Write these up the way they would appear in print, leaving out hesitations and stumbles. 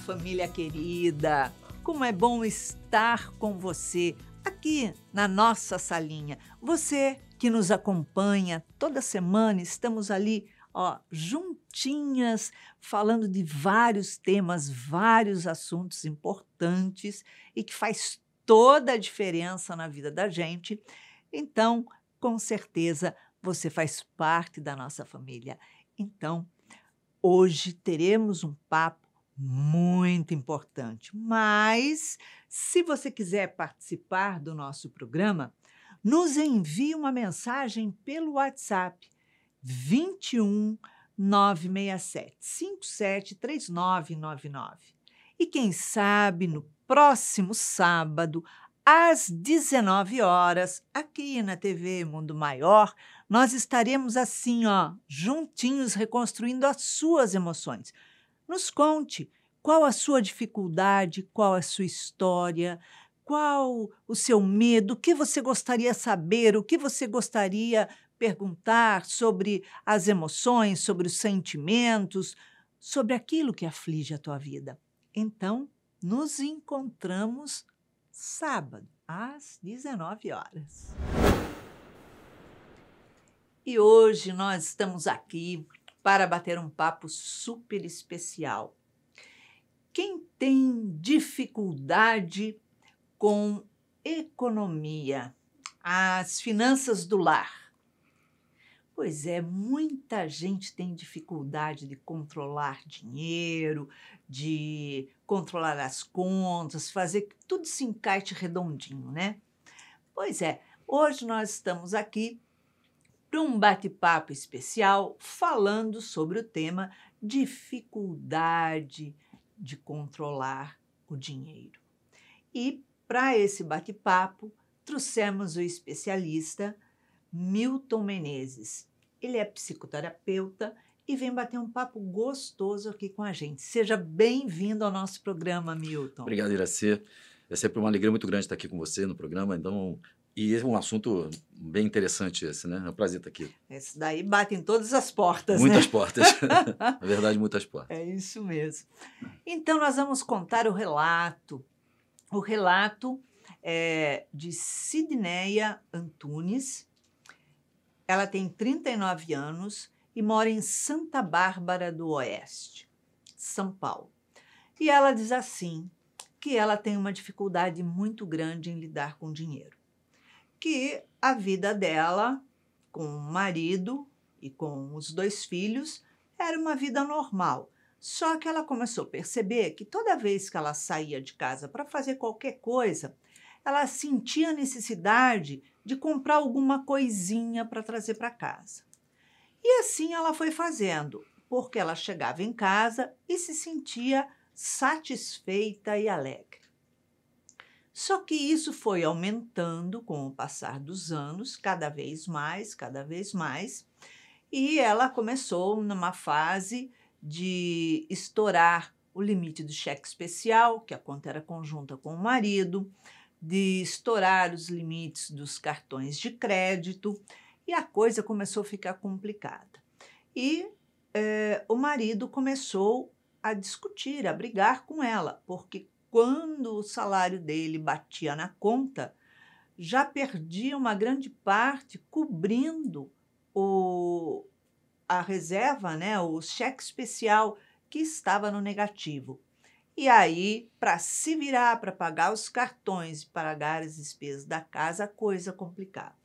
família querida! Como é bom estar com você aqui na nossa salinha. Você que nos acompanha toda semana, estamos ali, ó, juntinhas, falando de vários temas, vários assuntos importantes e que faz toda a diferença na vida da gente. Então, com certeza, você faz parte da nossa família. Então, hoje teremos um papo muito importante, mas se você quiser participar do nosso programa, nos envie uma mensagem pelo WhatsApp 21 967 57 3999. E quem sabe no próximo sábado, às 19 horas, aqui na TV Mundo Maior, nós estaremos assim, ó, juntinhos, reconstruindo as suas emoções. Nos conte qual a sua dificuldade, qual a sua história, qual o seu medo, o que você gostaria de saber, o que você gostaria de perguntar sobre as emoções, sobre os sentimentos, sobre aquilo que aflige a tua vida. Então, nos encontramos sábado, às 19 horas. E hoje nós estamos aqui para bater um papo super especial. Quem tem dificuldade com economia, as finanças do lar? Pois é, muita gente tem dificuldade de controlar dinheiro, de controlar as contas, fazer que tudo se encaixe redondinho, né? Pois é, hoje nós estamos aqui para um bate-papo especial falando sobre o tema dificuldade de controlar o dinheiro. E para esse bate-papo, trouxemos o especialista Milton Menezes. Ele é psicoterapeuta e vem bater um papo gostoso aqui com a gente. Seja bem-vindo ao nosso programa, Milton. Obrigado, Iraci. É sempre uma alegria muito grande estar aqui com você no programa. Então, e é um assunto bem interessante esse, né? É um prazer estar aqui. Esse daí bate em todas as portas, muitas né? portas. Na verdade, muitas portas. É isso mesmo. Então, nós vamos contar o relato. O relato é de Sidneia Antunes. Ela tem 39 anos e mora em Santa Bárbara do Oeste, São Paulo. E ela diz assim, que ela tem uma dificuldade muito grande em lidar com dinheiro. Que a vida dela, com o marido e com os 2 filhos, era uma vida normal. Só que ela começou a perceber que toda vez que ela saía de casa para fazer qualquer coisa, ela sentia a necessidade de comprar alguma coisinha para trazer para casa. E assim ela foi fazendo, porque ela chegava em casa e se sentia satisfeita e alegre. Só que isso foi aumentando com o passar dos anos, cada vez mais, e ela começou numa fase de estourar o limite do cheque especial, que a conta era conjunta com o marido, de estourar os limites dos cartões de crédito, e a coisa começou a ficar complicada. E o marido começou a discutir, a brigar com ela, porque quando o salário dele batia na conta, já perdia uma grande parte cobrindo a reserva, né, o cheque especial que estava no negativo. E aí, para se virar, para pagar os cartões e pagar as despesas da casa, a coisa complicava.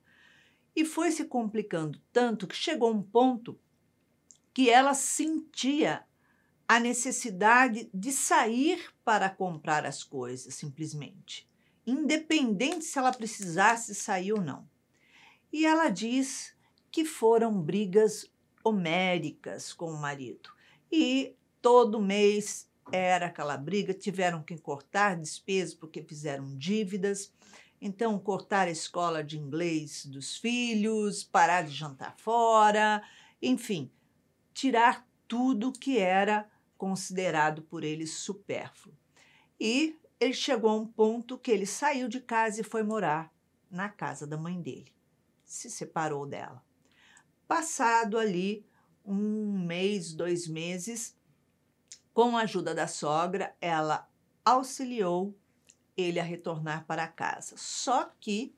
E foi se complicando tanto que chegou um ponto que ela sentia a necessidade de sair para comprar as coisas, simplesmente, independente se ela precisasse sair ou não. E ela diz que foram brigas homéricas com o marido. E todo mês era aquela briga, tiveram que cortar despesas porque fizeram dívidas, então cortar a escola de inglês dos filhos, parar de jantar fora, enfim, tirar tudo que era considerado por eles supérfluo. E ele chegou a um ponto que ele saiu de casa e foi morar na casa da mãe dele. Se separou dela. Passado ali 1 mês, 2 meses, Com a ajuda da sogra, ela auxiliou ele a retornar para casa. Só que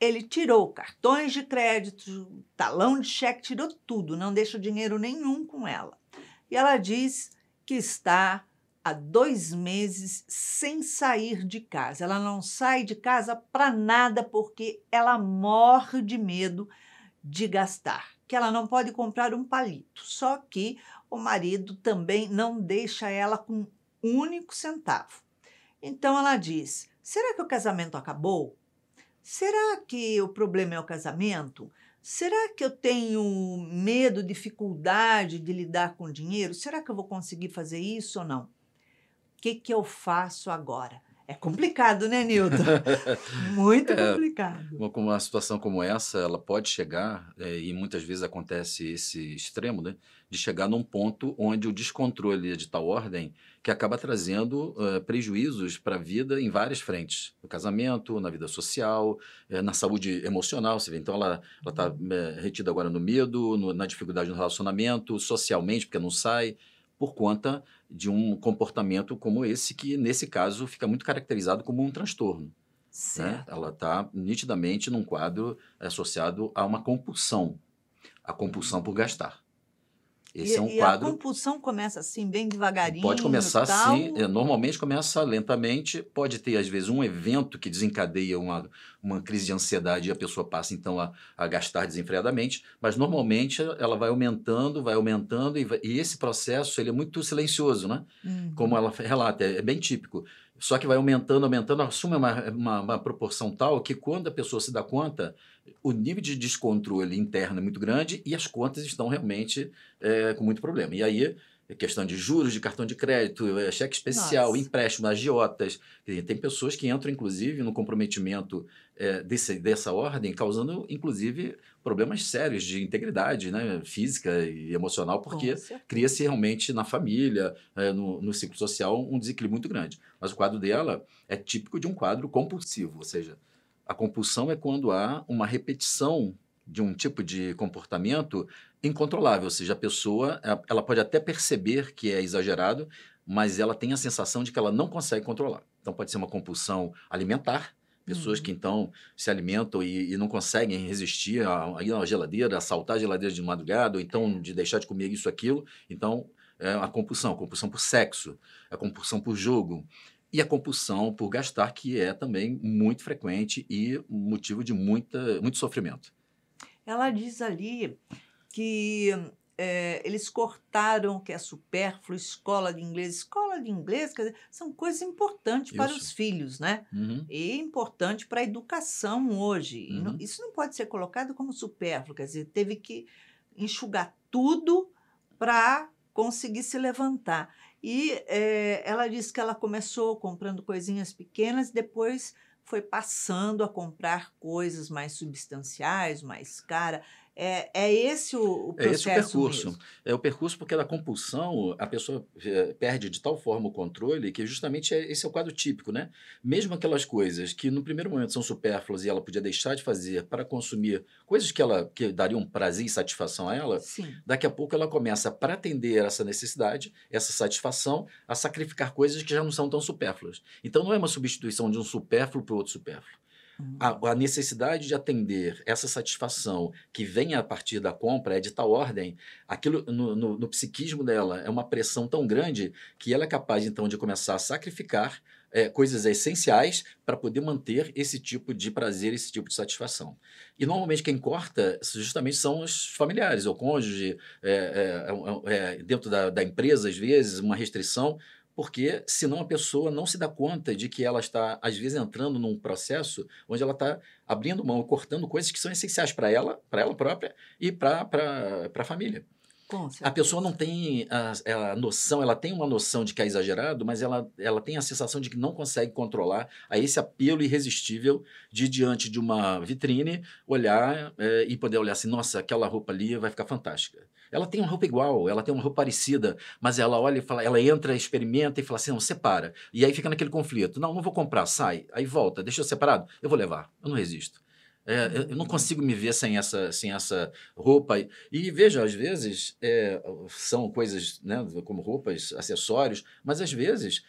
ele tirou cartões de crédito, talão de cheque, tirou tudo, não deixa dinheiro nenhum com ela. E ela diz que está há 2 meses sem sair de casa. Ela não sai de casa para nada porque ela morre de medo de gastar, que ela não pode comprar um palito. Só que o marido também não deixa ela com um único centavo. Então ela diz: será que o casamento acabou? Será que o problema é o casamento? Será que eu tenho medo, dificuldade de lidar com dinheiro? Será que eu vou conseguir fazer isso ou não? O que eu faço agora? É complicado, né, Nilton? Muito complicado. Uma situação como essa, ela pode chegar, e muitas vezes acontece esse extremo, né, de chegar num ponto onde o descontrole é de tal ordem que acaba trazendo prejuízos para a vida em várias frentes. No casamento, na vida social, na saúde emocional. Você vê. Então, ela está retida agora no medo, na dificuldade no relacionamento, socialmente, porque não sai, por conta de um comportamento como esse, que nesse caso fica muito caracterizado como um transtorno. Né? Certo. Ela está nitidamente num quadro associado a uma compulsão, a compulsão por gastar. Esse é um quadro. A compulsão começa assim, bem devagarinho. Pode começar tal. assim, normalmente começa lentamente, pode ter às vezes um evento que desencadeia uma crise de ansiedade e a pessoa passa então a gastar desenfreadamente, mas normalmente ela vai aumentando e esse processo ele é muito silencioso, né? Como ela relata, é bem típico. Só que vai aumentando, assume uma proporção tal que quando a pessoa se dá conta, o nível de descontrole interno é muito grande e as contas estão realmente com muito problema. E aí, questão de juros de cartão de crédito, cheque especial, Nossa. Empréstimo, agiotas. Tem pessoas que entram, inclusive, no comprometimento dessa ordem, causando, inclusive, problemas sérios de integridade, né, física e emocional, porque cria-se realmente na família, no ciclo social, um desequilíbrio muito grande. Mas o quadro dela é típico de um quadro compulsivo, ou seja, a compulsão é quando há uma repetição de um tipo de comportamento incontrolável, ou seja, a pessoa ela pode até perceber que é exagerado, mas ela tem a sensação de que ela não consegue controlar. Então pode ser uma compulsão alimentar, pessoas que então se alimentam e não conseguem resistir a ir à geladeira, assaltar a geladeira de madrugada, ou então de deixar de comer isso, aquilo. Então é a compulsão por sexo, a compulsão por jogo. E a compulsão por gastar, que é também muito frequente e motivo de muito sofrimento. Ela diz ali que eles cortaram o que é supérfluo, escola de inglês. Escola de inglês, quer dizer, são coisas importantes para os filhos, né? E importante para a educação hoje. E isso não pode ser colocado como supérfluo, quer dizer, teve que enxugar tudo para conseguir se levantar. E ela disse que ela começou comprando coisinhas pequenas, depois foi passando a comprar coisas mais substanciais, mais caras. É esse o processo. É esse o percurso. Mesmo. É o percurso porque da compulsão a pessoa perde de tal forma o controle que justamente esse é o quadro típico, né? Mesmo aquelas coisas que no primeiro momento são supérfluas e ela podia deixar de fazer para consumir coisas que dariam prazer e satisfação a ela, Sim. Daqui a pouco ela começa, para atender essa necessidade, essa satisfação, a sacrificar coisas que já não são tão supérfluas. Então não é uma substituição de um supérfluo para o outro supérfluo. A necessidade de atender essa satisfação que vem a partir da compra é de tal ordem, aquilo no psiquismo dela é uma pressão tão grande que ela é capaz, então, de começar a sacrificar coisas essenciais para poder manter esse tipo de prazer, esse tipo de satisfação. E, normalmente, quem corta justamente são os familiares, o cônjuge, dentro da empresa, às vezes, uma restrição, porque senão a pessoa não se dá conta de que ela está, às vezes, entrando num processo onde ela está abrindo mão, cortando coisas que são essenciais para ela própria e para a família. A pessoa não tem a noção, ela tem uma noção de que é exagerado, mas ela tem a sensação de que não consegue controlar a esse apelo irresistível de, diante de uma vitrine, olhar e poder olhar assim, nossa, aquela roupa ali vai ficar fantástica. Ela tem uma roupa igual, ela tem uma roupa parecida, mas ela olha e fala, ela entra, experimenta e fala assim, não, separa. E aí fica naquele conflito, não vou comprar, sai, aí volta, deixa eu separado, eu vou levar, eu não resisto. Eu não consigo me ver sem essa roupa. E veja, às vezes são coisas, né, como roupas, acessórios, mas às vezes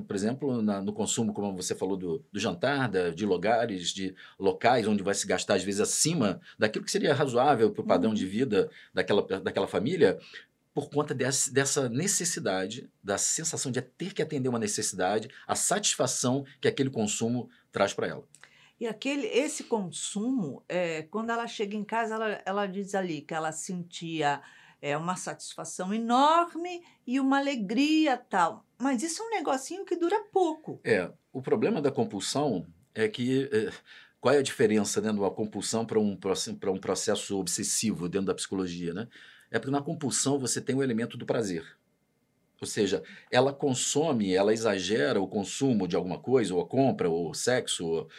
por exemplo, no consumo, como você falou, do jantar, de lugares, de locais onde vai se gastar, às vezes, acima daquilo que seria razoável para o padrão de vida daquela família, por conta dessa necessidade, da sensação de ter que atender uma necessidade, a satisfação que aquele consumo traz para ela. E esse consumo, quando ela chega em casa, ela diz ali que ela sentia uma satisfação enorme e uma alegria tal. Mas isso é um negocinho que dura pouco. O problema da compulsão é que... qual é a diferença, né, de uma compulsão para um processo obsessivo dentro da psicologia, né? É porque na compulsão você tem o elemento do prazer. Ou seja, ela consome, ela exagera o consumo de alguma coisa, ou a compra, ou o sexo, ou,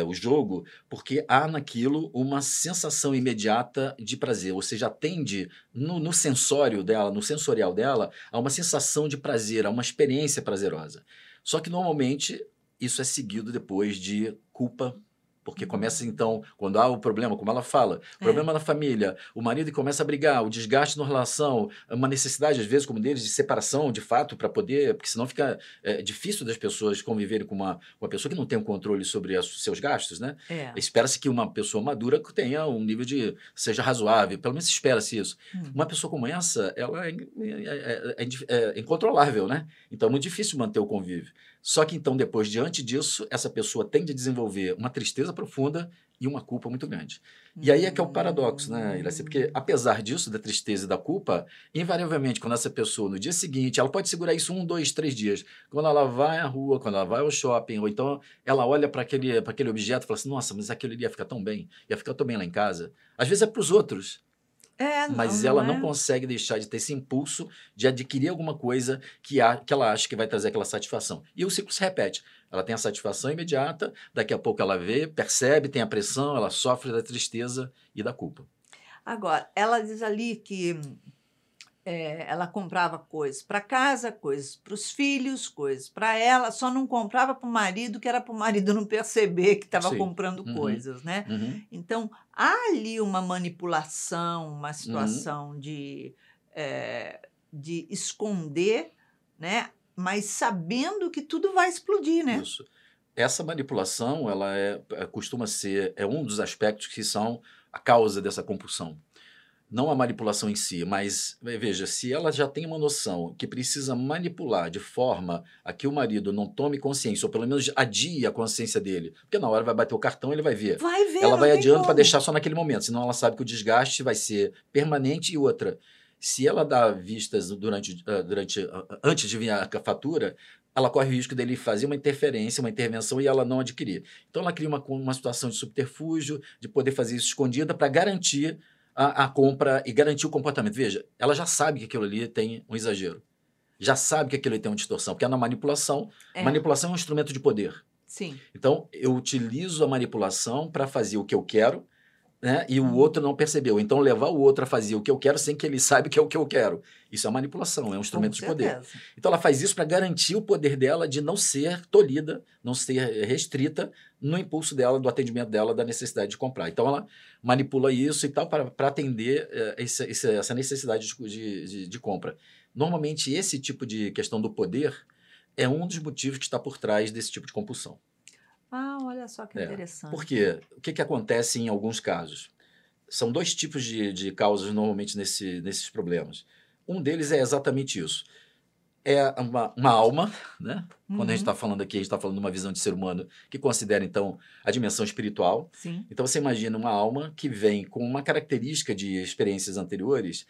o jogo, porque há naquilo uma sensação imediata de prazer. Ou seja, atende no sensório dela, no sensorial dela, a uma sensação de prazer, a uma experiência prazerosa. Só que normalmente isso é seguido depois de culpa. Porque começa, então, quando há o problema, como ela fala, problema na família, o marido começa a brigar, o desgaste na relação, uma necessidade, às vezes, como deles, de separação, de fato, para poder... Porque senão fica difícil das pessoas conviverem com uma pessoa que não tem um controle sobre os seus gastos, né? Espera-se que uma pessoa madura tenha um nível seja razoável, pelo menos espera-se isso. Uma pessoa como essa, ela é incontrolável, né? Então, é muito difícil manter o convívio. Só que, então, depois, diante disso, essa pessoa tende a desenvolver uma tristeza profunda e uma culpa muito grande. E aí é que é o paradoxo, né, Iraci? Porque, apesar disso, da tristeza e da culpa, invariavelmente, quando essa pessoa, no dia seguinte, ela pode segurar isso 1, 2, 3 dias. Quando ela vai à rua, quando ela vai ao shopping, ou então ela olha para aquele objeto e fala assim, nossa, mas aquilo ia ficar tão bem, ia ficar tão bem lá em casa. Às vezes é para os outros. Mas ela não consegue deixar de ter esse impulso de adquirir alguma coisa que ela acha que vai trazer aquela satisfação. E o ciclo se repete. Ela tem a satisfação imediata, daqui a pouco ela vê, percebe, tem a pressão, ela sofre da tristeza e da culpa. Agora, ela diz ali que ela comprava coisas para casa, coisas para os filhos, coisas para ela, só não comprava para o marido, que era para o marido não perceber que estava comprando coisas, né? Então, há ali uma manipulação, uma situação de esconder, né? Mas sabendo que tudo vai explodir, né? Isso. Essa manipulação, ela costuma ser um dos aspectos que são a causa dessa compulsão. Não a manipulação em si, mas, veja, se ela já tem uma noção que precisa manipular de forma a que o marido não tome consciência, ou pelo menos adie a consciência dele, porque na hora vai bater o cartão, ele vai ver. Ela vai adiando para deixar só naquele momento, senão ela sabe que o desgaste vai ser permanente. E outra, se ela dá vistas antes de vir a fatura, ela corre o risco dele fazer uma interferência, uma intervenção e ela não adquirir. Então ela cria uma situação de subterfúgio, de poder fazer isso escondida para garantir a compra e garantir o comportamento. Veja, ela já sabe que aquilo ali tem um exagero. Já sabe que aquilo ali tem uma distorção, porque é na manipulação. Manipulação é um instrumento de poder. Sim. Então, eu utilizo a manipulação para fazer o que eu quero, né? E o outro não percebeu. Então, levar o outro a fazer o que eu quero sem que ele saiba que é o que eu quero. Isso é manipulação, é um instrumento de poder. Então, ela faz isso para garantir o poder dela de não ser tolhida, não ser restrita no impulso dela, do atendimento dela, da necessidade de comprar. Então, ela manipula isso e tal para atender essa necessidade de compra. Normalmente, esse tipo de questão do poder é um dos motivos que está por trás desse tipo de compulsão. Olha só que interessante. Por quê? O que acontece em alguns casos? São 2 tipos de causas normalmente nesses problemas. Um deles é exatamente isso. É uma alma, né? Quando a gente está falando aqui, a gente está falando de uma visão de ser humano que considera, então, a dimensão espiritual. Sim. Então, você imagina uma alma que vem com uma característica de experiências anteriores,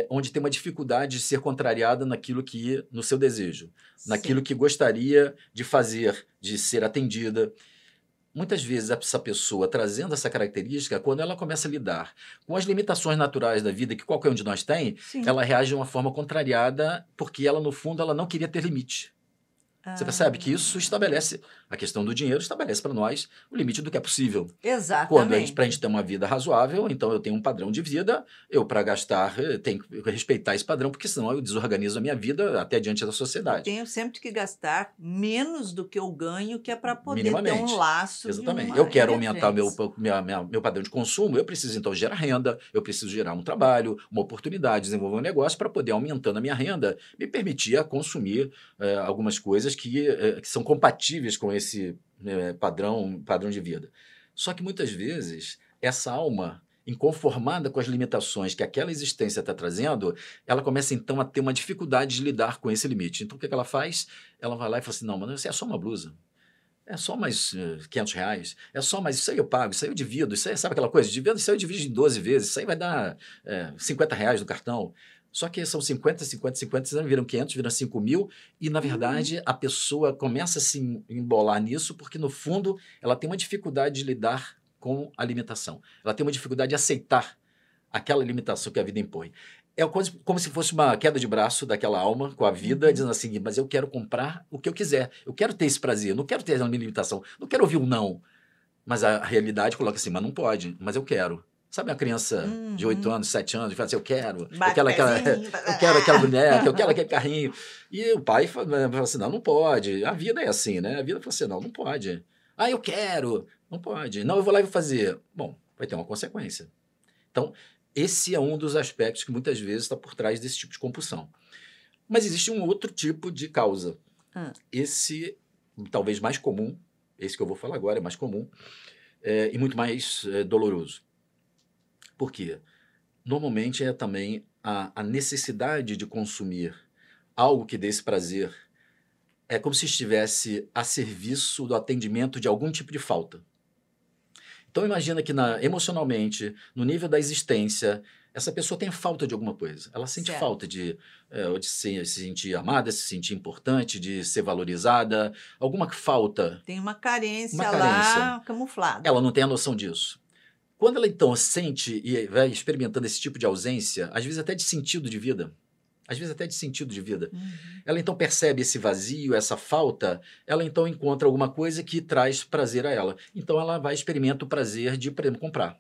onde tem uma dificuldade de ser contrariada no seu desejo, naquilo que gostaria de fazer, de ser atendida. Muitas vezes, essa pessoa, trazendo essa característica, quando ela começa a lidar com as limitações naturais da vida que qualquer um de nós tem, ela reage de uma forma contrariada, porque ela, no fundo, ela não queria ter limite. Você percebe que isso estabelece A questão do dinheiro estabelece para nós o limite do que é possível. Exatamente. Para a gente ter uma vida razoável, então eu tenho um padrão de vida, para gastar, tenho que respeitar esse padrão, porque senão eu desorganizo a minha vida até diante da sociedade. Eu tenho sempre que gastar menos do que eu ganho, que é para poder ter Minimamente. um laço. Exatamente. De Eu quero uma aumentar referência. meu padrão de consumo, eu preciso então gerar renda, eu preciso gerar um trabalho, uma oportunidade, desenvolver um negócio para poder, aumentando a minha renda, me permitir a consumir algumas coisas que são compatíveis com esse padrão de vida. Só que muitas vezes essa alma, inconformada com as limitações que aquela existência está trazendo, ela começa então a ter uma dificuldade de lidar com esse limite. Então o que ela faz? Ela vai lá e fala assim, não, mas isso é só uma blusa. É só mais R$ 500, é só mais, isso aí eu pago, isso aí eu divido, isso aí, sabe aquela coisa? Isso aí eu divido em 12 vezes, isso aí vai dar R$ 50 no cartão. Só que são 50, viram 500, viram 5 mil, e na verdade a pessoa começa a se embolar nisso, porque no fundo ela tem uma dificuldade de lidar com a limitação. Ela tem uma dificuldade de aceitar aquela limitação que a vida impõe. É como se fosse uma queda de braço daquela alma com a vida, dizendo assim, mas eu quero comprar o que eu quiser, eu quero ter esse prazer, eu não quero ter a minha limitação, não quero ouvir um não. Mas a realidade coloca assim, mas não pode, mas eu quero. Sabe uma criança de 8 anos, 7 anos, que fala assim, eu quero aquela boneca, eu quero aquele carrinho. E o pai fala assim, não pode. A vida é assim, né? A vida fala assim, não pode. Ah, eu quero. Não pode. Não, eu vou lá e vou fazer. Bom, vai ter uma consequência. Então, esse é um dos aspectos que muitas vezes está por trás desse tipo de compulsão. Mas existe um outro tipo de causa. Esse, talvez mais comum, esse que eu vou falar agora é mais comum e muito mais doloroso. Por quê? Normalmente é também a necessidade de consumir algo que dê esse prazer. É como se estivesse a serviço do atendimento de algum tipo de falta. Então imagina que emocionalmente, no nível da existência, essa pessoa tem falta de alguma coisa. Ela sente falta de se sentir amada, se sentir importante, de ser valorizada, alguma falta. Tem uma carência lá camuflada. Ela não tem a noção disso. Quando ela então sente e vai experimentando esse tipo de ausência, às vezes até de sentido de vida, ela então percebe esse vazio, essa falta, ela então encontra alguma coisa que traz prazer a ela. Então ela vai experimentar o prazer de, por exemplo, comprar.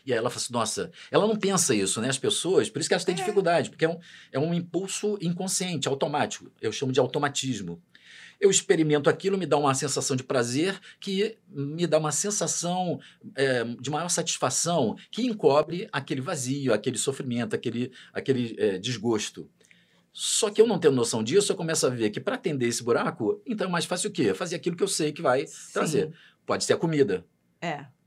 E aí ela fala assim, nossa, ela não pensa isso, né? As pessoas, por isso que elas têm dificuldade, porque é um impulso inconsciente, automático. Eu chamo de automatismo. Eu experimento aquilo, me dá uma sensação de prazer, que me dá uma sensação de maior satisfação, que encobre aquele vazio, aquele sofrimento, aquele desgosto. Só que eu não tenho noção disso, eu começo a ver que para atender esse buraco, então é mais fácil o quê? Fazer aquilo que eu sei que vai trazer. Pode ser a comida.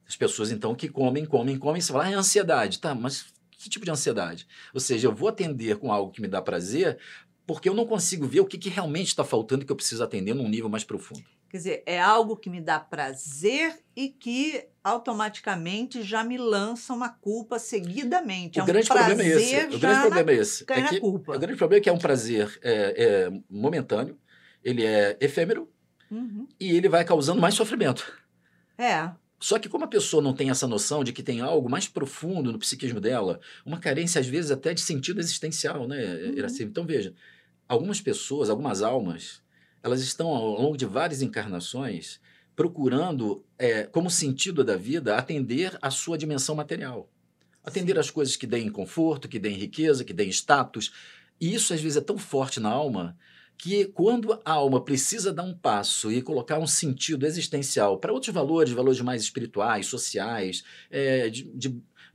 As pessoas, então, que comem, e você fala, é ansiedade. Tá, mas que tipo de ansiedade? Ou seja, eu vou atender com algo que me dá prazer, porque eu não consigo ver o que realmente está faltando que eu preciso atender num nível mais profundo. Quer dizer, é algo que me dá prazer e que automaticamente já me lança uma culpa seguidamente. O grande problema é esse. O grande problema é esse. Cai na culpa. O grande problema é que é um prazer momentâneo, ele é efêmero e ele vai causando mais sofrimento. Só que como a pessoa não tem essa noção de que tem algo mais profundo no psiquismo dela, uma carência às vezes até de sentido existencial, né, Iraci? Então veja, algumas pessoas, algumas almas, elas estão ao longo de várias encarnações procurando, como sentido da vida, atender a sua dimensão material. Atender as coisas que deem conforto, que deem riqueza, que deem status. E isso às vezes é tão forte na alma que quando a alma precisa dar um passo e colocar um sentido existencial para outros valores mais espirituais, sociais,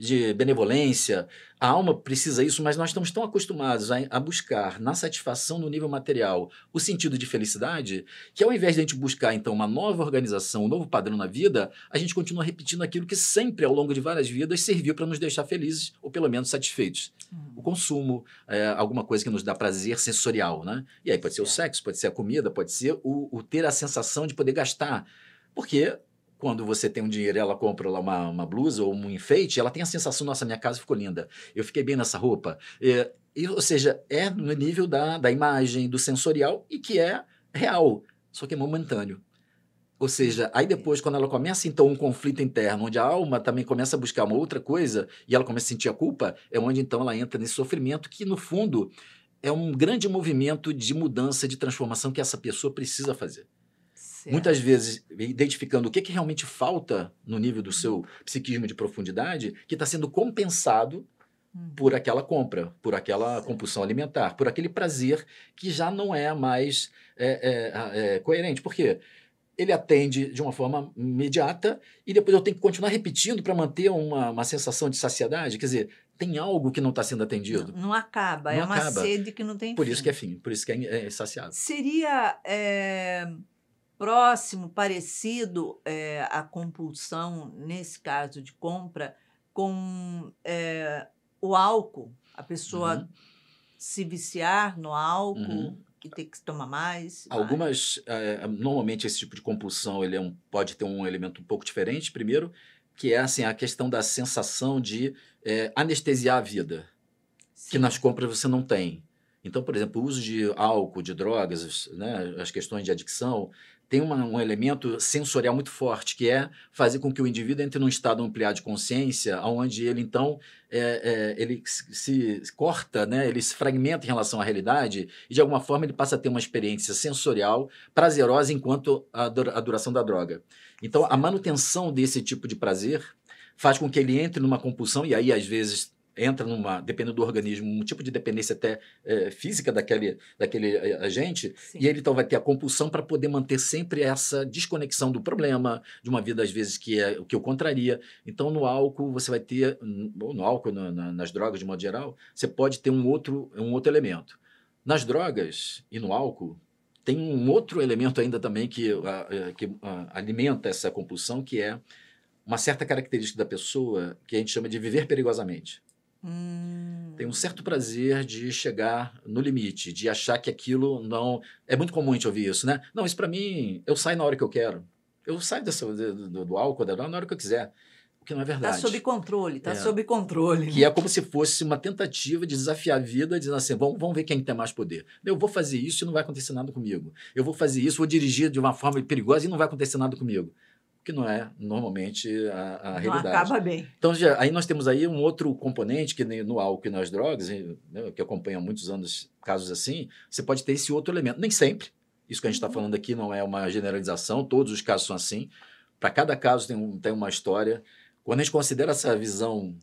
de benevolência, a alma precisa isso, mas nós estamos tão acostumados a buscar na satisfação no nível material o sentido de felicidade, que ao invés de a gente buscar então uma nova organização, um novo padrão na vida, a gente continua repetindo aquilo que sempre ao longo de várias vidas serviu para nos deixar felizes ou pelo menos satisfeitos. O consumo, alguma coisa que nos dá prazer sensorial, né? E aí pode ser o sexo, pode ser a comida, pode ser o ter a sensação de poder gastar. Porque quando você tem um dinheiro e ela compra lá uma blusa ou um enfeite, ela tem a sensação, nossa, minha casa ficou linda, eu fiquei bem nessa roupa. Ou seja, é no nível da imagem, do sensorial, e que é real, só que é momentâneo. Ou seja, aí depois, quando ela começa, então, um conflito interno, onde a alma também começa a buscar uma outra coisa, e ela começa a sentir a culpa, é onde, então, ela entra nesse sofrimento, que, no fundo, é um grande movimento de mudança, de transformação que essa pessoa precisa fazer. muitas vezes identificando o que realmente falta no nível do seu psiquismo de profundidade, que está sendo compensado por aquela compra, por aquela compulsão alimentar, por aquele prazer que já não é mais coerente. Por quê? Ele atende de uma forma imediata e depois eu tenho que continuar repetindo para manter uma sensação de saciedade. Quer dizer, tem algo que não está sendo atendido. Não acaba, não é uma acaba. sede que não tem Por fim. isso que é fim, por isso que é saciado. Seria próximo, parecido a compulsão, nesse caso de compra, com o álcool? A pessoa se viciar no álcool e ter que tomar mais? Normalmente esse tipo de compulsão ele pode ter um elemento um pouco diferente, primeiro, que é assim, a questão da sensação de anestesiar a vida, que nas compras você não tem. Então, por exemplo, o uso de álcool, de drogas, né, as questões de adicção, tem um elemento sensorial muito forte, que é fazer com que o indivíduo entre num estado ampliado de consciência, onde ele, então, ele se corta, né, ele se fragmenta em relação à realidade e, de alguma forma, ele passa a ter uma experiência sensorial prazerosa enquanto a duração da droga. Então, a manutenção desse tipo de prazer faz com que ele entre numa compulsão e aí, às vezes, entra dependendo do organismo, um tipo de dependência até física daquele agente, e ele então vai ter a compulsão para poder manter sempre essa desconexão do problema, de uma vida às vezes que o contraria. Então no álcool você vai ter, ou no álcool, nas drogas de modo geral, você pode ter um outro elemento. Nas drogas e no álcool, tem um outro elemento ainda também que alimenta essa compulsão, que é uma certa característica da pessoa que a gente chama de viver perigosamente. Tem um certo prazer de chegar no limite, de achar que aquilo não... É muito comum a gente ouvir isso, né? Não, isso para mim, eu saio na hora que eu quero. Eu saio do álcool, da droga, na hora que eu quiser. O que não é verdade. Está sob controle, está sob controle. Que é como se fosse uma tentativa de desafiar a vida, dizendo assim, vamos ver quem tem mais poder. Eu vou fazer isso e não vai acontecer nada comigo. Eu vou fazer isso, vou dirigir de uma forma perigosa e não vai acontecer nada comigo. Que não é normalmente a realidade. Não acaba bem. Então, aí nós temos aí um outro componente que no álcool e nas drogas, né, que acompanha há muitos anos casos assim, você pode ter esse outro elemento. Nem sempre. Isso que a gente está falando aqui não é uma generalização, todos os casos são assim. Para cada caso tem uma história. Quando a gente considera essa visão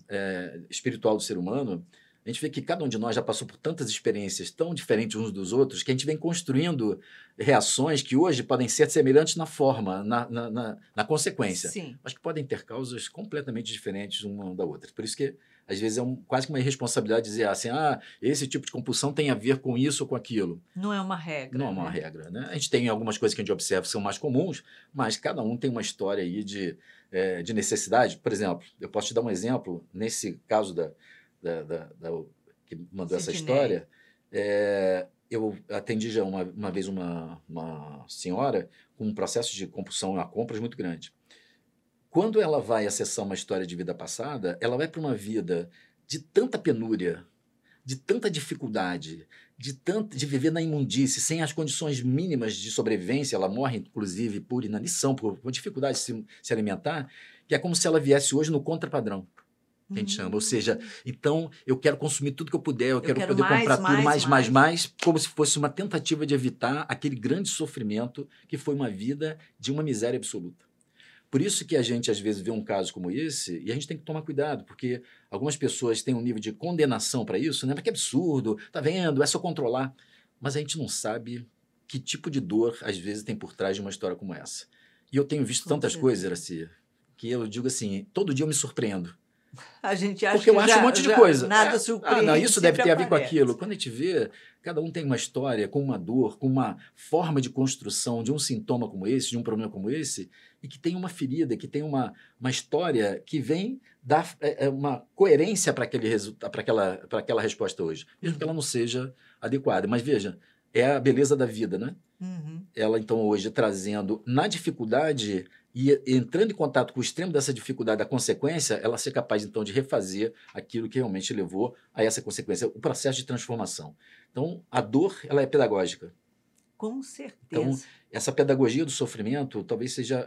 espiritual do ser humano, a gente vê que cada um de nós já passou por tantas experiências tão diferentes uns dos outros que a gente vem construindo reações que hoje podem ser semelhantes na forma, na consequência, mas que podem ter causas completamente diferentes uma da outra. Por isso que, às vezes, quase que uma irresponsabilidade dizer assim, esse tipo de compulsão tem a ver com isso ou com aquilo. Não é uma regra. Não é uma regra, né? A gente tem algumas coisas que a gente observa que são mais comuns, mas cada um tem uma história aí de necessidade. Por exemplo, eu posso te dar um exemplo, nesse caso que mandou essa história, eu atendi já uma vez uma senhora com um processo de compulsão a compras muito grande. Quando ela vai acessar uma história de vida passada, ela vai para uma vida de tanta penúria, de tanta dificuldade, de viver na imundície, sem as condições mínimas de sobrevivência. Ela morre, inclusive, por inanição, por dificuldade de se alimentar, que é como se ela viesse hoje no contrapadrão. Que a gente chama. Ou seja, então eu quero consumir tudo que eu puder, eu quero poder comprar tudo mais, como se fosse uma tentativa de evitar aquele grande sofrimento que foi uma vida de uma miséria absoluta. Por isso que a gente, às vezes, vê um caso como esse e a gente tem que tomar cuidado, porque algumas pessoas têm um nível de condenação para isso, né? Mas que absurdo, tá vendo? É só controlar. Mas a gente não sabe que tipo de dor, às vezes, tem por trás de uma história como essa. E eu tenho visto tantas coisas, Iracy, que eu digo assim, todo dia eu me surpreendo. A gente acha porque eu acho um monte de coisa. Nada surpreende. Não, isso deve ter a ver com aquilo. Quando a gente vê, cada um tem uma história, com uma dor, com uma forma de construção de um sintoma como esse, de um problema como esse, e que tem uma ferida, que tem uma história que vem dar uma coerência para aquela resposta hoje, mesmo que ela não seja adequada. Mas veja, é a beleza da vida, né? Ela, então, hoje, trazendo na dificuldade e entrando em contato com o extremo dessa dificuldade, da consequência, ela ser capaz, então, de refazer aquilo que realmente levou a essa consequência, o processo de transformação. Então, a dor, ela é pedagógica. Com certeza. Então, essa pedagogia do sofrimento talvez seja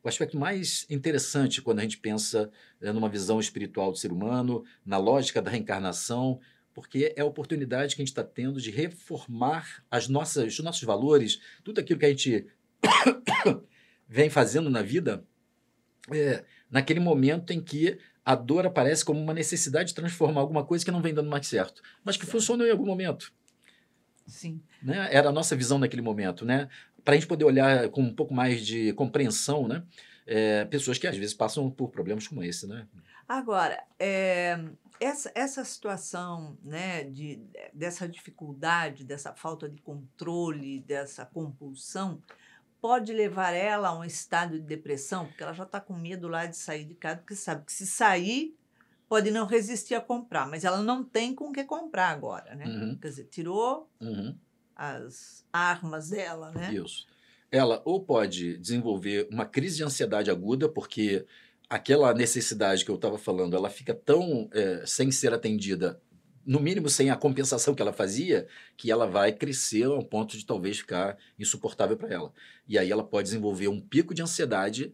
o aspecto mais interessante quando a gente pensa numa visão espiritual do ser humano, na lógica da reencarnação, porque é a oportunidade que a gente está tendo de reformar os nossos valores, tudo aquilo que a gente vem fazendo na vida, naquele momento em que a dor aparece como uma necessidade de transformar alguma coisa que não vem dando mais certo, mas que funcionou em algum momento. Sim. Né? Era a nossa visão naquele momento, né? Para a gente poder olhar com um pouco mais de compreensão, né? Pessoas que às vezes passam por problemas como esse, né? Agora, essa situação, né, dessa dificuldade, dessa falta de controle, dessa compulsão, pode levar ela a um estado de depressão, porque ela já está com medo lá de sair de casa, porque sabe que se sair, pode não resistir a comprar, mas ela não tem com o que comprar agora, né? Uhum. Quer dizer, tirou Uhum. as armas dela, né? Isso. Ela ou pode desenvolver uma crise de ansiedade aguda, porque aquela necessidade que eu estava falando, ela fica tão sem ser atendida, no mínimo sem a compensação que ela fazia, que ela vai crescer ao ponto de talvez ficar insuportável para ela. E aí ela pode desenvolver um pico de ansiedade,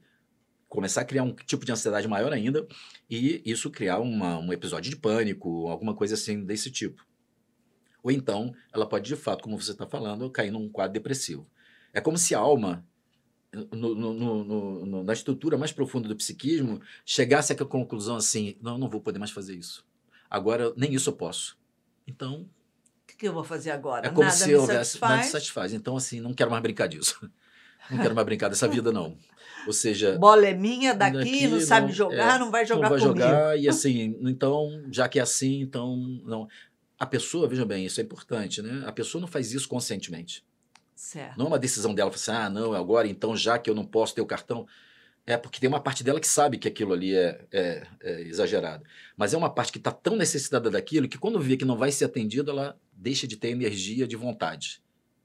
começar a criar um tipo de ansiedade maior ainda, e isso criar um episódio de pânico, alguma coisa assim desse tipo. Ou então, ela pode, de fato, como você está falando, cair num quadro depressivo. É como se a alma, na estrutura mais profunda do psiquismo, chegasse à conclusão assim, não, eu não vou poder mais fazer isso. Agora, nem isso eu posso. Então, O que eu vou fazer agora? é como Nada se me houvesse, nada te satisfaz. satisfaz. Então, assim, não quero mais brincar disso. Não quero mais brincar dessa vida, não. Ou seja, Bola é minha daqui, não daqui sabe não, jogar, não vai não jogar vai comigo. jogar, e assim, então, já que é assim, então, não. A pessoa, veja bem, isso é importante, né? A pessoa não faz isso conscientemente. Certo. Não é uma decisão dela, falar assim, não, agora então, já que eu não posso ter o cartão, porque tem uma parte dela que sabe que aquilo ali é exagerado. Mas é uma parte que está tão necessitada daquilo que quando vê que não vai ser atendida, ela deixa de ter energia de vontade,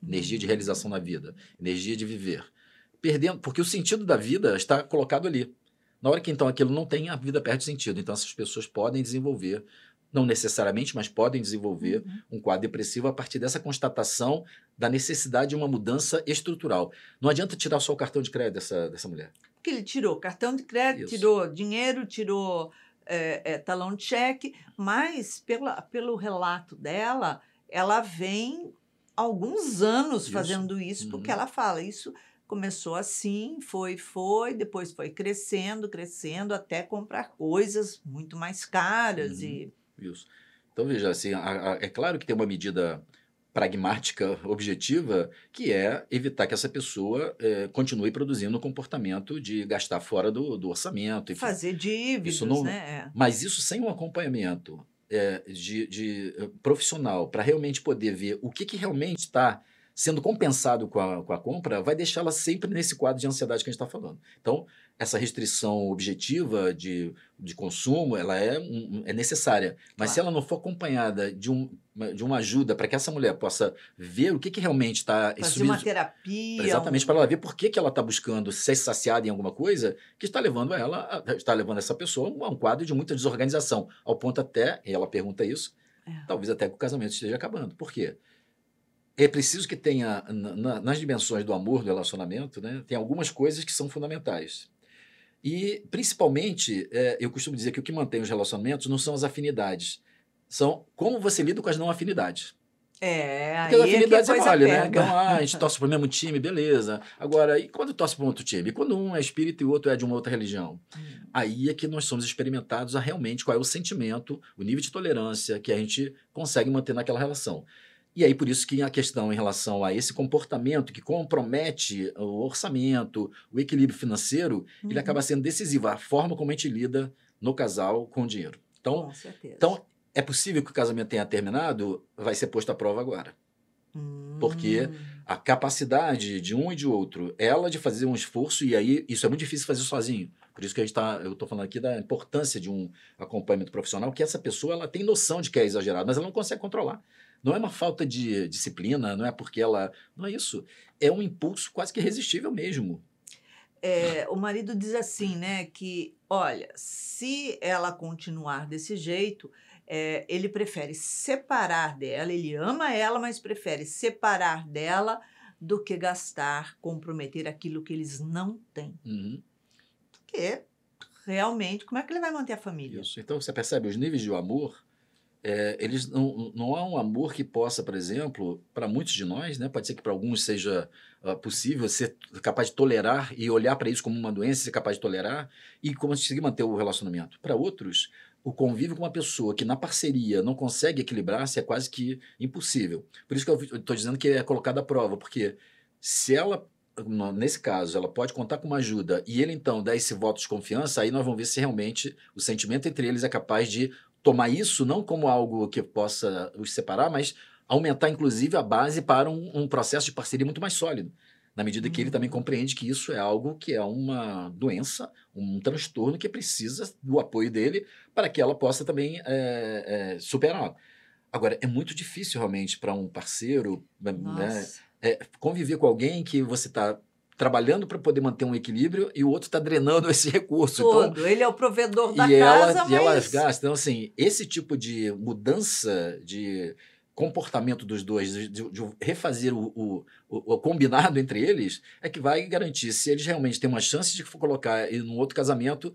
energia de realização na vida, energia de viver. Perdendo, porque o sentido da vida está colocado ali. Na hora que então aquilo não tem, a vida perde sentido. Então essas pessoas podem desenvolver, não necessariamente, mas podem desenvolver um quadro depressivo a partir dessa constatação da necessidade de uma mudança estrutural. Não adianta tirar só o cartão de crédito dessa mulher. Porque ele tirou cartão de crédito, Isso. tirou dinheiro, tirou talão de cheque, mas pelo relato dela, ela vem há alguns anos Isso. fazendo isso, porque ela fala, isso começou assim, foi, depois foi crescendo, até comprar coisas muito mais caras. Isso. Então, veja, assim, é claro que tem uma medida pragmática, objetiva, que é evitar que essa pessoa continue produzindo um comportamento de gastar fora do orçamento. Enfim. Fazer dívidas, Isso não, né? Mas isso sem um acompanhamento profissional para realmente poder ver o que realmente está sendo compensado com a compra, vai deixá-la sempre nesse quadro de ansiedade que a gente está falando. Então, essa restrição objetiva de consumo, ela é necessária. Mas Claro. se ela não for acompanhada de uma ajuda para que essa mulher possa ver o que realmente está... Fazer uma terapia. Exatamente, para ela ver por que ela está buscando ser saciada em alguma coisa que está levando essa pessoa a um quadro de muita desorganização, ao ponto até, e ela pergunta isso, talvez até que o casamento esteja acabando. Por quê? É preciso que tenha, nas dimensões do amor, do relacionamento, né, tem algumas coisas que são fundamentais. E, principalmente, eu costumo dizer que o que mantém os relacionamentos não são as afinidades, são como você lida com as não afinidades. Porque as afinidades é mole, né? Então, a gente torce para o mesmo time, beleza. Agora, e quando torce para um outro time? E quando um é espírita e o outro é de uma outra religião? Aí é que nós somos experimentados a realmente qual é o sentimento, o nível de tolerância que a gente consegue manter naquela relação. E aí, por isso que a questão em relação a esse comportamento que compromete o orçamento, o equilíbrio financeiro, ele acaba sendo decisivo, a forma como a gente lida no casal com o dinheiro. Então, com certeza. Então, é possível que o casamento tenha terminado, vai ser posto à prova agora. Porque a capacidade de um e de outro, ela de fazer um esforço, e aí isso é muito difícil fazer sozinho. Por isso que eu estou falando aqui da importância de um acompanhamento profissional, que essa pessoa ela tem noção de que é exagerado, mas ela não consegue controlar. Não é uma falta de disciplina, não é porque ela... Não é isso. É um impulso quase que irresistível mesmo. O marido diz assim, né, que, olha, se ela continuar desse jeito, ele prefere separar dela, ele ama ela, mas prefere separar dela do que gastar, comprometer aquilo que eles não têm. Porque, realmente, como é que ele vai manter a família? Isso. Então, você percebe os níveis de amor eles não há um amor que possa, por exemplo, para muitos de nós, né? Pode ser que para alguns seja possível ser capaz de tolerar e olhar para isso como uma doença, ser capaz de tolerar e conseguir manter o relacionamento. Para outros, o convívio com uma pessoa que na parceria não consegue equilibrar-se é quase que impossível. Por isso que eu estou dizendo que é colocado à prova, porque se ela, nesse caso, ela pode contar com uma ajuda e ele então dá esse voto de confiança, aí nós vamos ver se realmente o sentimento entre eles é capaz de tomar isso não como algo que possa os separar, mas aumentar, inclusive, a base para um processo de parceria muito mais sólido, na medida que ele também compreende que isso é algo que é uma doença, um transtorno que precisa do apoio dele para que ela possa também superar. Agora, é muito difícil realmente para um parceiro, né, conviver com alguém que você está trabalhando para poder manter um equilíbrio e o outro está drenando esse recurso. Todo. Então, ele é o provedor da casa, e elas gastam. Então, assim, esse tipo de mudança de comportamento dos dois, de refazer o combinado entre eles, é que vai garantir se eles realmente têm uma chance de colocar ele num outro casamento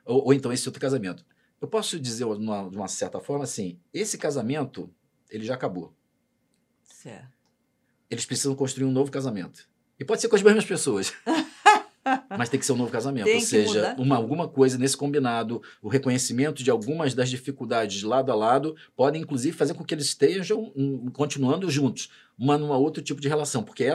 ou então esse outro casamento. Eu posso dizer, de uma certa forma, assim, esse casamento, ele já acabou. Certo. Eles precisam construir um novo casamento. E pode ser com as mesmas pessoas. Mas tem que ser um novo casamento. Ou seja, alguma coisa nesse combinado, o reconhecimento de algumas das dificuldades lado a lado, podem inclusive fazer com que eles estejam continuando juntos, numa outro tipo de relação. Porque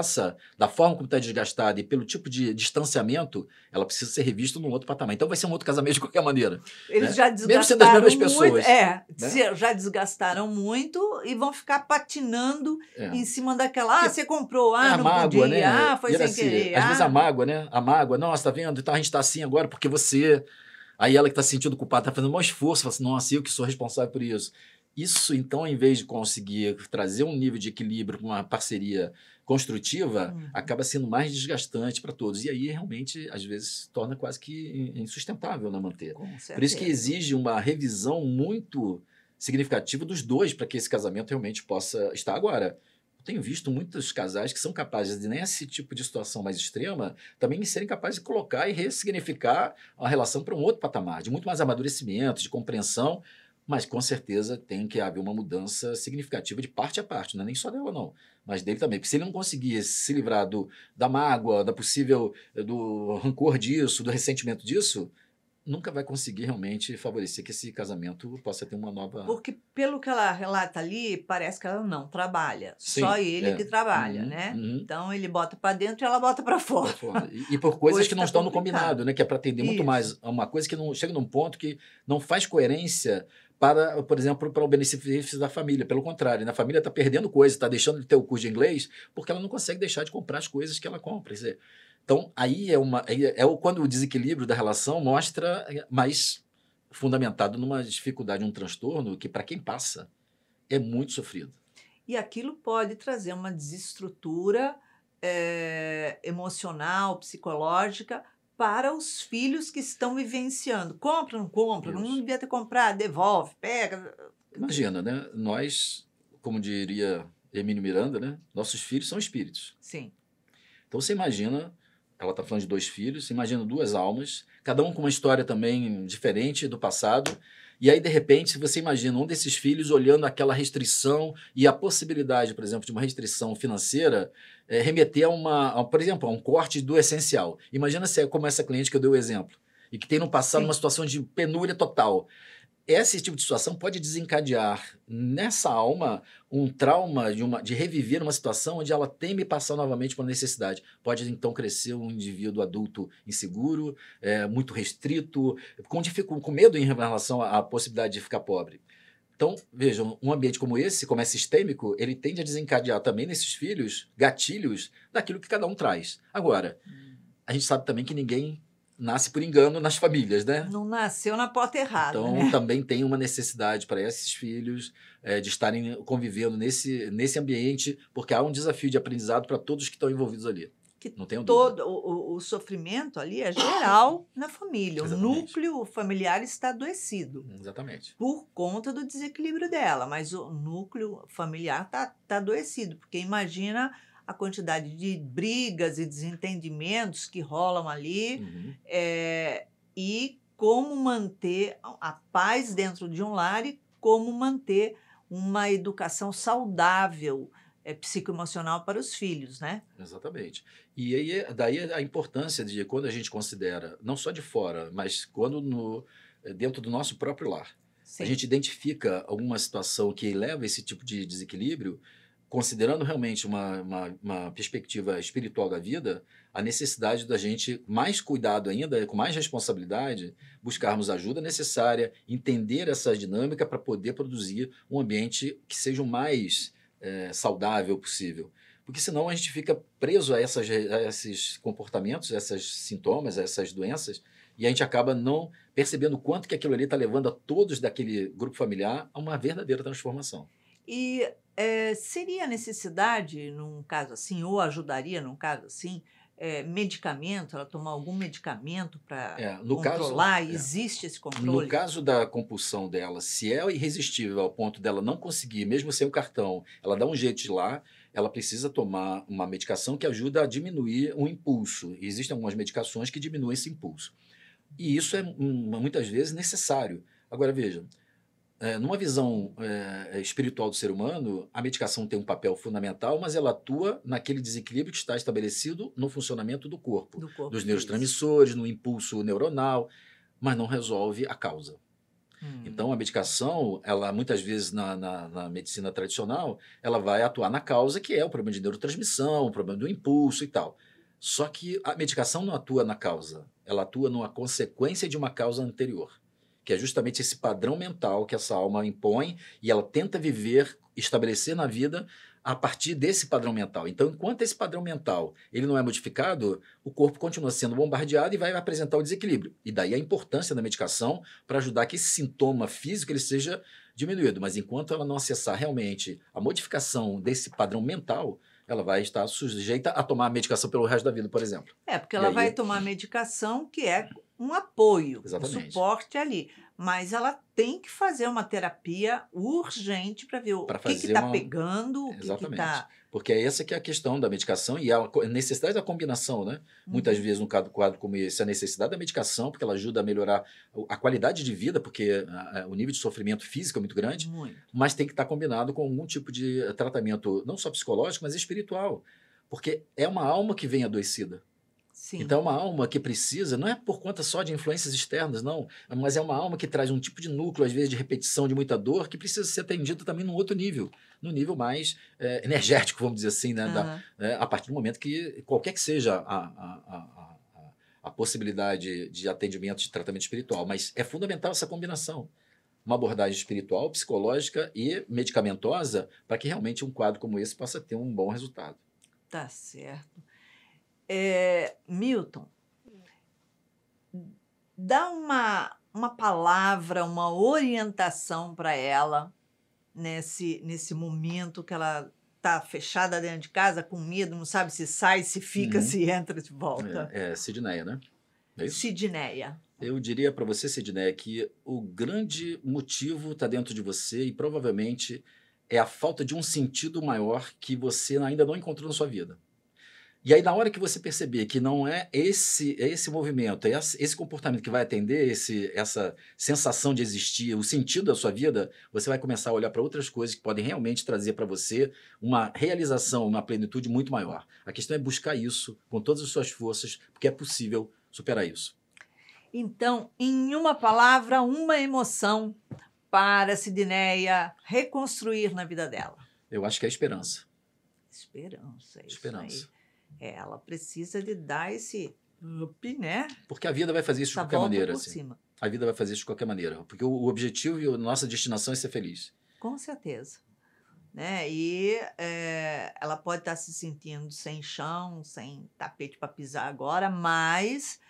da forma como está desgastada e pelo tipo de distanciamento, ela precisa ser revista num outro patamar. Então vai ser um outro casamento de qualquer maneira. Eles já desgastaram mesmo sendo as mesmas pessoas. Né? Já desgastaram muito e vão ficar patinando em cima daquela, você comprou, não mágoa, podia, né? Foi sem querer. Às vezes a mágoa, né? A mágoa, nossa, tá vendo? Então a gente tá assim agora porque você... Aí ela que tá se sentindo culpada, tá fazendo um esforço, fala assim, nossa, eu que sou responsável por isso. Isso, então, em vez de conseguir trazer um nível de equilíbrio para uma parceria construtiva, acaba sendo mais desgastante para todos. E aí, realmente, às vezes, torna quase que insustentável manter. Por isso que exige uma revisão muito significativa dos dois para que esse casamento realmente possa estar agora. Eu tenho visto muitos casais que são capazes de, nesse tipo de situação mais extrema, também serem capazes de colocar e ressignificar a relação para um outro patamar, de muito mais amadurecimento, de compreensão, mas com certeza tem que haver uma mudança significativa de parte a parte, não é nem só dela não, mas dele também, porque se ele não conseguir se livrar da mágoa, do rancor disso, do ressentimento disso, nunca vai conseguir realmente favorecer que esse casamento possa ter uma nova... Porque pelo que ela relata ali, parece que ela não trabalha. Sim, só ele que trabalha, né? Então ele bota para dentro e ela bota para fora. E por coisas que não estão no combinado, né? Que é para atender muito mais a uma coisa que não chega num ponto que não faz coerência para, por exemplo, para o benefício da família. Pelo contrário, a família está perdendo coisas, está deixando de ter o curso de inglês porque ela não consegue deixar de comprar as coisas que ela compra. Quer dizer, então, aí quando o desequilíbrio da relação mostra mais fundamentado numa dificuldade, um transtorno que, para quem passa, é muito sofrido. E aquilo pode trazer uma desestrutura emocional, psicológica, para os filhos que estão vivenciando. Compra, não compra, não devia ter comprado, devolve, pega. Imagina, né? Nós, como diria Hermínio Miranda, né? Nossos filhos são espíritos. Sim. Então, você imagina... Ela está falando de 2 filhos, imagina 2 almas, cada um com uma história também diferente do passado. E aí, de repente, você imagina um desses filhos olhando aquela restrição e a possibilidade, por exemplo, de uma restrição financeira remeter por exemplo, a um corte do essencial. Imagina se é como essa cliente que eu dei o exemplo, e que tem no passado uma situação de penúria total. Esse tipo de situação pode desencadear nessa alma um trauma de reviver uma situação onde ela teme passar novamente por necessidade. Pode então crescer um indivíduo adulto inseguro, muito restrito, com medo em relação à possibilidade de ficar pobre. Então, vejam, um ambiente como esse, como é sistêmico, ele tende a desencadear também nesses filhos gatilhos daquilo que cada um traz. Agora, a gente sabe também que ninguém nasce por engano nas famílias, né? Não nasceu na porta errada, então, né? Também tem uma necessidade para esses filhos de estarem convivendo nesse ambiente, porque há um desafio de aprendizado para todos que estão envolvidos ali. Não tenho dúvida. O sofrimento ali é geral na família. Exatamente. O núcleo familiar está adoecido. Exatamente. Por conta do desequilíbrio dela, mas o núcleo familiar está adoecido, porque imagina a quantidade de brigas e desentendimentos que rolam ali e como manter a paz dentro de um lar e como manter uma educação saudável, psicoemocional para os filhos, né? Exatamente. E aí, daí a importância de quando a gente considera, não só de fora, mas dentro do nosso próprio lar, a Sim. gente identifica alguma situação que leva a esse tipo de desequilíbrio, considerando realmente uma perspectiva espiritual da vida, a necessidade da gente, mais cuidado ainda, com mais responsabilidade, buscarmos a ajuda necessária, entender essa dinâmica para poder produzir um ambiente que seja o mais saudável possível. Porque senão a gente fica preso a esses comportamentos, a esses sintomas, a essas doenças, e a gente acaba não percebendo o quanto que aquilo ali está levando a todos daquele grupo familiar a uma verdadeira transformação. E seria necessidade, num caso assim, ou ajudaria num caso assim, medicamento, ela tomar algum medicamento para controlar? Existe esse controle? No caso da compulsão dela, se é irresistível ao ponto dela não conseguir, mesmo sem o cartão, ela dá um jeito de ir lá, ela precisa tomar uma medicação que ajuda a diminuir o impulso. E existem algumas medicações que diminuem esse impulso. E isso é muitas vezes necessário. Agora, veja, numa visão espiritual do ser humano, a medicação tem um papel fundamental, mas ela atua naquele desequilíbrio que está estabelecido no funcionamento do corpo dos neurotransmissores, no impulso neuronal, mas não resolve a causa. Então, a medicação, ela muitas vezes na medicina tradicional, ela vai atuar na causa, que é o problema de neurotransmissão, o problema do impulso e tal. Só que a medicação não atua na causa, ela atua numa consequência de uma causa anterior, que é justamente esse padrão mental que essa alma impõe e ela tenta viver, estabelecer na vida a partir desse padrão mental. Então, enquanto esse padrão mental ele não é modificado, o corpo continua sendo bombardeado e vai apresentar o desequilíbrio. E daí a importância da medicação para ajudar que esse sintoma físico ele seja diminuído. Mas enquanto ela não acessar realmente a modificação desse padrão mental, ela vai estar sujeita a tomar a medicação pelo resto da vida, por exemplo. Porque ela vai tomar medicação que é um apoio, exatamente, um suporte ali. Mas ela tem que fazer uma terapia urgente para ver o que está pegando, o que está... Porque essa que é a questão da medicação e a necessidade da combinação, né? Muitas vezes, num quadro como esse, a necessidade da medicação, porque ela ajuda a melhorar a qualidade de vida, porque o nível de sofrimento físico é muito grande, mas tem que estar combinado com algum tipo de tratamento, não só psicológico, mas espiritual. Porque é uma alma que vem adoecida. Sim. Então, é uma alma que precisa, não é por conta só de influências externas, não, mas é uma alma que traz um tipo de núcleo, às vezes de repetição, de muita dor, que precisa ser atendido também num outro nível, no nível mais energético, vamos dizer assim, né? A partir do momento que, qualquer que seja a possibilidade de atendimento, de tratamento espiritual, mas é fundamental essa combinação. Uma abordagem espiritual, psicológica e medicamentosa, para que realmente um quadro como esse possa ter um bom resultado. Tá certo. Milton, dá uma palavra, uma orientação para ela nesse momento que ela está fechada dentro de casa, com medo, não sabe se sai, se fica, se entra, se volta. Sidneia, né? É isso? Sidneia. Eu diria para você, Sidneia, que o grande motivo está dentro de você e provavelmente é a falta de um sentido maior que você ainda não encontrou na sua vida. E aí, na hora que você perceber que não é esse movimento, esse comportamento que vai atender essa sensação de existir, o sentido da sua vida, você vai começar a olhar para outras coisas que podem realmente trazer para você uma realização, uma plenitude muito maior. A questão é buscar isso com todas as suas forças, porque é possível superar isso. Então, em uma palavra, uma emoção para a Sidneia reconstruir na vida dela. Eu acho que é esperança. Esperança. Esperança. Ela precisa de dar esse up, né? Porque a vida vai fazer isso de qualquer maneira. Assim. A vida vai fazer isso de qualquer maneira. Porque o objetivo e a nossa destinação é ser feliz. Com certeza. Né? E ela pode estar se sentindo sem chão, sem tapete para pisar agora, mas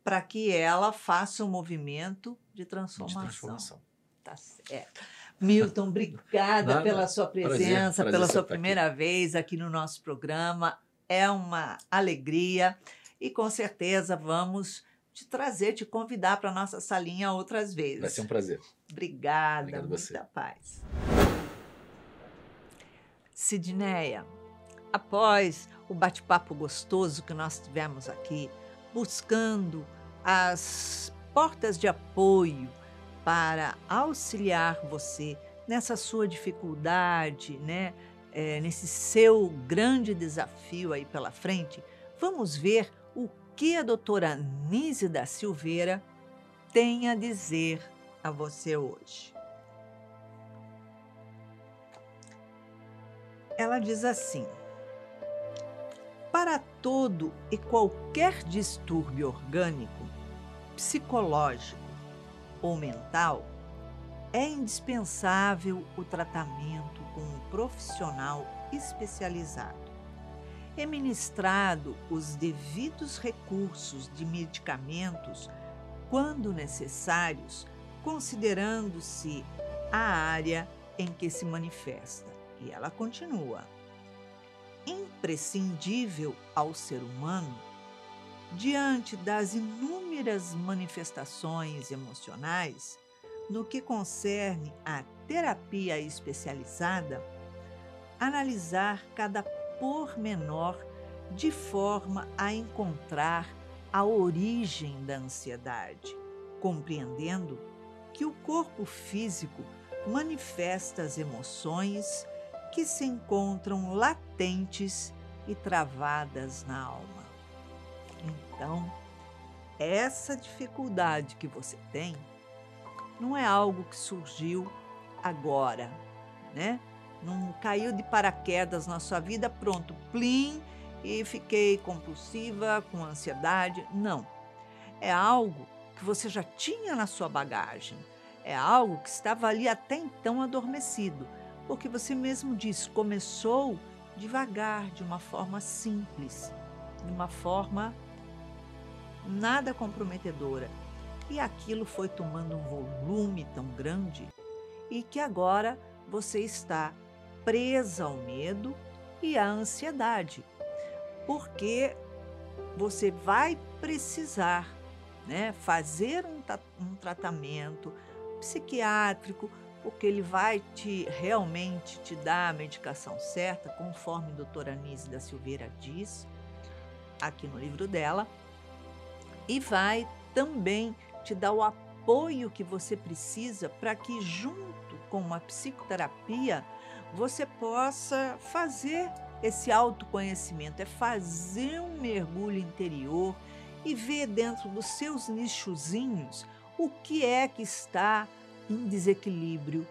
para que ela faça um movimento de transformação. Tá certo. Milton, obrigada pela sua presença, pela sua primeira vez aqui no nosso programa. É uma alegria e com certeza vamos te convidar para a nossa salinha outras vezes. Vai ser um prazer. Obrigada, Obrigado muita você. Paz. Sidneia, após o bate-papo gostoso que nós tivemos aqui, buscando as portas de apoio para auxiliar você nessa sua dificuldade, né? Nesse seu grande desafio aí pela frente, vamos ver o que a doutora Nise da Silveira tem a dizer a você hoje. Ela diz assim: para todo e qualquer distúrbio orgânico, psicológico ou mental, é indispensável o tratamento com um profissional especializado. É ministrado os devidos recursos de medicamentos quando necessários, considerando-se a área em que se manifesta. E ela continua: imprescindível ao ser humano, diante das inúmeras manifestações emocionais, no que concerne à terapia especializada, analisar cada pormenor de forma a encontrar a origem da ansiedade, compreendendo que o corpo físico manifesta as emoções que se encontram latentes e travadas na alma. Então, essa dificuldade que você tem não é algo que surgiu agora, né? Não caiu de paraquedas na sua vida, pronto, plim, e fiquei compulsiva, com ansiedade. Não. É algo que você já tinha na sua bagagem. É algo que estava ali até então adormecido. Porque você mesmo disse, começou devagar, de uma forma simples, de uma forma nada comprometedora. E aquilo foi tomando um volume tão grande e que agora você está presa ao medo e à ansiedade, porque você vai precisar, né, fazer um tratamento psiquiátrico, porque ele vai realmente te dar a medicação certa, conforme a doutora Nise da Silveira diz aqui no livro dela, e vai também te dar o apoio que você precisa para que, junto com uma psicoterapia, você possa fazer esse autoconhecimento, é fazer um mergulho interior e ver dentro dos seus nichozinhos o que é que está em desequilíbrio,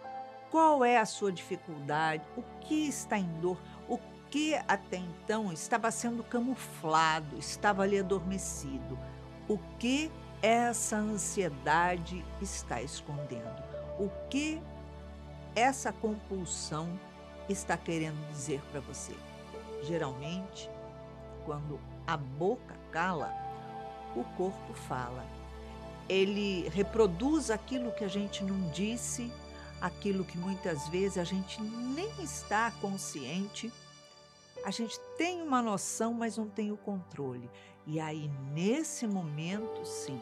qual é a sua dificuldade, o que está em dor, o que até então estava sendo camuflado, estava ali adormecido, o que essa ansiedade está escondendo, o que essa compulsão está querendo dizer para você. Geralmente, quando a boca cala, o corpo fala. Ele reproduz aquilo que a gente não disse, aquilo que muitas vezes a gente nem está consciente. A gente tem uma noção, mas não tem o controle. E aí, nesse momento, sim,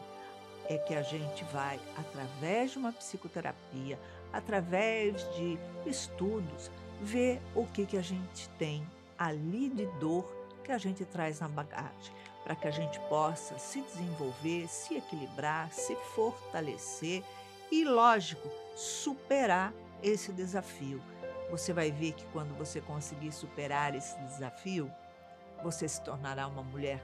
é que a gente vai, através de uma psicoterapia, através de estudos, ver o que a gente tem ali de dor que a gente traz na bagagem, para que a gente possa se desenvolver, se equilibrar, se fortalecer e, lógico, superar esse desafio. Você vai ver que quando você conseguir superar esse desafio, você se tornará uma mulher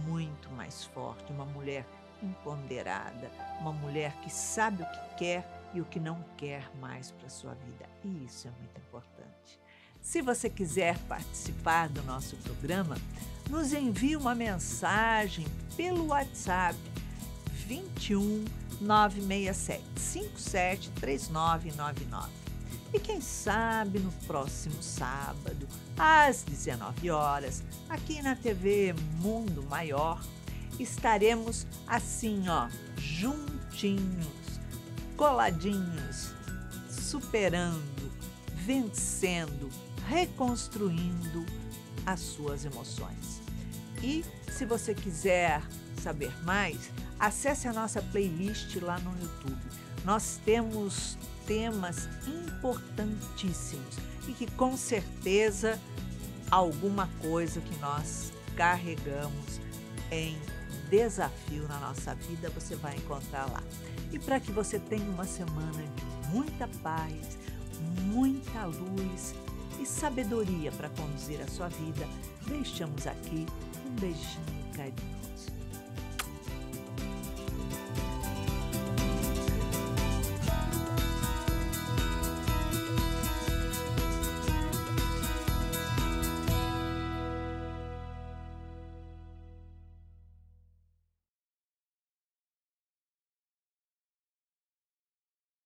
muito mais forte, uma mulher empoderada, uma mulher que sabe o que quer e o que não quer mais para a sua vida. E isso é muito importante. Se você quiser participar do nosso programa, nos envie uma mensagem pelo WhatsApp 21 967 57 3999. E quem sabe no próximo sábado, às 19 horas, aqui na TV Mundo Maior, estaremos assim, ó, juntinhos, coladinhos, superando, vencendo, reconstruindo as suas emoções. E se você quiser saber mais, acesse a nossa playlist lá no YouTube. Nós temos temas importantíssimos e que com certeza alguma coisa que nós carregamos em desafio na nossa vida você vai encontrar lá. E para que você tenha uma semana de muita paz, muita luz e sabedoria para conduzir a sua vida, deixamos aqui um beijinho carinhoso.